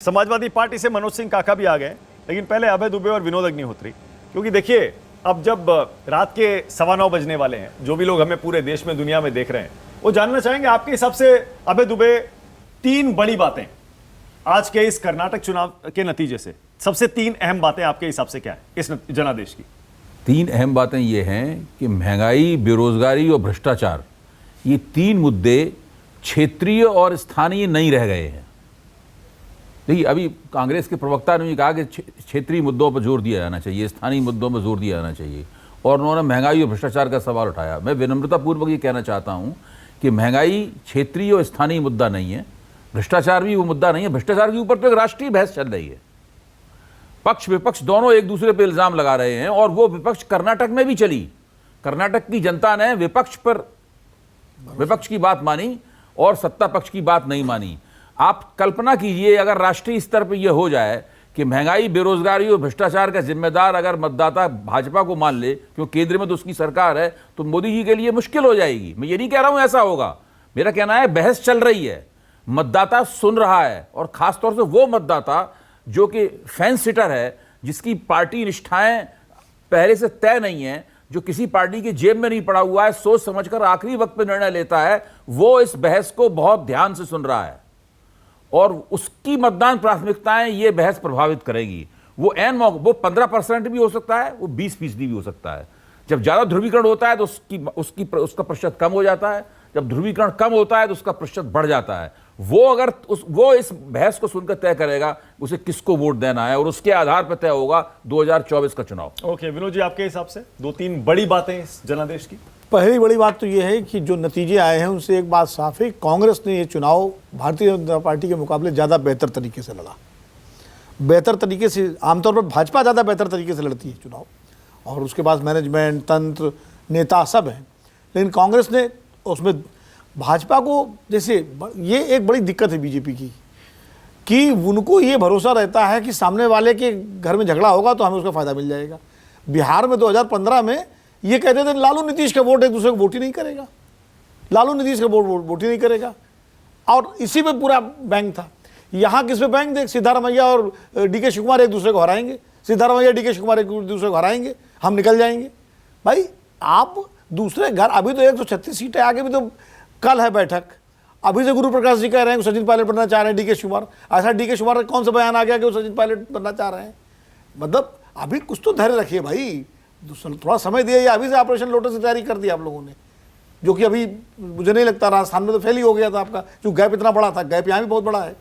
Samajwadi party से मनोज सिंह काका भी आ गए, लेकिन पहले अभय दुबे और विनोद अग्निहोत्री, क्योंकि देखिए अब जब रात के 9:15 बजने वाले हैं, जो भी लोग हमें पूरे देश में दुनिया में देख रहे हैं वो जानना चाहेंगे आपके हिसाब से अभय दुबे, 3 बड़ी बातें आज के इस कर्नाटक चुनाव के नतीजे से, सबसे 3 अहम बातें आपके हिसाब से क्या है इस जनादेश की? 3 अहम बातें ये हैं कि महंगाई, बेरोजगारी और भ्रष्टाचार, ये 3 मुद्दे क्षेत्रीय और स्थानीय नहीं रह गए हैं। देखिए, अभी कांग्रेस के प्रवक्ता ने कहा कि क्षेत्रीय मुद्दों पर जोर दिया जाना चाहिए, स्थानीय मुद्दों पर जोर दिया जाना चाहिए, और उन्होंने महंगाई और भ्रष्टाचार का सवाल उठाया। मैं विनम्रतापूर्वक ये कहना चाहता हूँ कि महंगाई क्षेत्रीय और स्थानीय मुद्दा नहीं है, भ्रष्टाचार भी वो मुद्दा नहीं है। भ्रष्टाचार के ऊपर तो एक राष्ट्रीय बहस चल रही है, पक्ष विपक्ष दोनों एक दूसरे पर इल्जाम लगा रहे हैं, और वो विपक्ष कर्नाटक में भी चली। कर्नाटक की जनता ने विपक्ष की बात मानी और सत्ता पक्ष की बात नहीं मानी। आप कल्पना कीजिए, अगर राष्ट्रीय स्तर पर यह हो जाए कि महंगाई, बेरोजगारी और भ्रष्टाचार का जिम्मेदार अगर मतदाता भाजपा को मान ले, क्योंकि केंद्र में तो उसकी सरकार है, तो मोदी जी के लिए मुश्किल हो जाएगी। मैं ये नहीं कह रहा हूं ऐसा होगा, मेरा कहना है बहस चल रही है, मतदाता सुन रहा है, और खासतौर से वो मतदाता जो कि फैंस सिटर है, जिसकी पार्टी निष्ठाएं पहले से तय नहीं है, जो किसी पार्टी की जेब में नहीं पड़ा हुआ है, सोच समझकर आखिरी वक्त पे निर्णय लेता है, वो इस बहस को बहुत ध्यान से सुन रहा है, और उसकी मतदान प्राथमिकताएं ये बहस प्रभावित करेगी। वो 15% भी हो सकता है, वो 20% भी हो सकता है। जब ज्यादा ध्रुवीकरण होता है तो उसका प्रतिशत कम हो जाता है, जब ध्रुवीकरण कम होता है तो उसका प्रतिशत बढ़ जाता है। वो इस बहस को सुनकर तय करेगा उसे किसको वोट देना है, और उसके आधार पर तय होगा 2024 का चुनाव। ओके विनोद जी, आपके हिसाब से 2-3 बड़ी बातें इस जनादेश की? पहली बड़ी बात तो ये है कि जो नतीजे आए हैं उनसे एक बात साफ है, कांग्रेस ने ये चुनाव भारतीय जनता पार्टी के मुकाबले ज़्यादा बेहतर तरीके से लड़ा। बेहतर तरीके से, आमतौर पर भाजपा ज़्यादा बेहतर तरीके से लड़ती है चुनाव, और उसके पास मैनेजमेंट, तंत्र, नेता सब हैं, लेकिन कांग्रेस ने उसमें भाजपा को, जैसे ये एक बड़ी दिक्कत है बीजेपी की, कि उनको ये भरोसा रहता है कि सामने वाले के घर में झगड़ा होगा तो हमें उसका फ़ायदा मिल जाएगा। बिहार में 2015 में ये कहते थे लालू नीतीश का वोट एक दूसरे को वोट ही नहीं करेगा, लालू नीतीश का वोट ही नहीं करेगा, और इसी पे पूरा बैंक था। यहाँ किस पे बैंक देख, सिद्धारमैया और डीके शिव कुमार एक दूसरे को हराएंगे, सिद्धारमैया डीके शिव कुमार एक दूसरे को हराएंगे, हम निकल जाएंगे। भाई आप दूसरे घर, अभी तो 136 सीटें, आगे भी तो कल है बैठक। अभी से गुरु प्रकाश जी कह रहे हैं कि सचिन पायलट बनना चाह रहे हैं डीके शिव कुमार। ऐसा डीके शिव कुमार का कौन सा बयान आ गया कि वो सचिन पायलट बनना चाह रहे हैं? मतलब अभी कुछ तो धैर्य रखिए भाई, थोड़ा समय दिया। या अभी से ऑपरेशन लोटस की तैयारी कर दी आप लोगों ने, जो कि अभी मुझे नहीं लगता राजस्थान में तो फेल ही हो गया था आपका, जो गैप इतना बड़ा था, गैप यहाँ भी बहुत बड़ा है।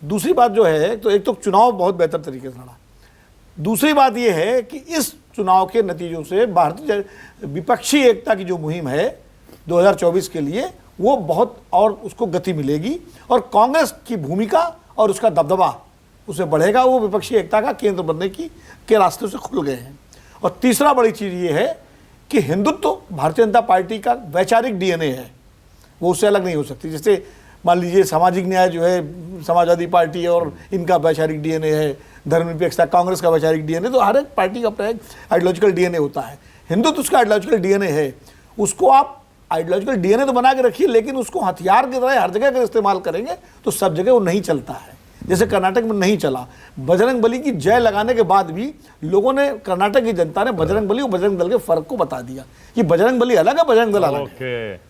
दूसरी बात जो है, तो एक तो चुनाव बहुत बेहतर तरीके से लड़ा। दूसरी बात यह है कि इस चुनाव के नतीजों से भारतीय विपक्षी एकता की जो मुहिम है 2024 के लिए, वो बहुत और उसको गति मिलेगी, और कांग्रेस की भूमिका और उसका दबदबा उसे बढ़ेगा। वो विपक्षी एकता का केंद्र बनने के रास्ते से खुल गए हैं। और तीसरा बड़ी चीज़ ये है कि हिंदुत्व भारतीय जनता पार्टी का वैचारिक डीएनए है, वो उससे अलग नहीं हो सकती। जैसे मान लीजिए सामाजिक न्याय जो है समाजवादी पार्टी और इनका वैचारिक डीएनए है, धर्मनिरपेक्षता कांग्रेस का वैचारिक डीएनए, तो हर एक पार्टी का अपना एक आइडियोलॉजिकल डीएनए होता है। हिंदुत्व उसका आइडियोलॉजिकल डीएनए है, उसको आप आइडियोलॉजिकल डीएनए तो बना के रखिए, लेकिन उसको हथियार की तरह हर जगह का इस्तेमाल करेंगे तो सब जगह वो नहीं चलता है। जैसे कर्नाटक में नहीं चला, बजरंग बली की जय लगाने के बाद भी लोगों ने, कर्नाटक की जनता ने बजरंग बली और बजरंग दल के फर्क को बता दिया कि बजरंग बली अलग है, बजरंग दल अलग है।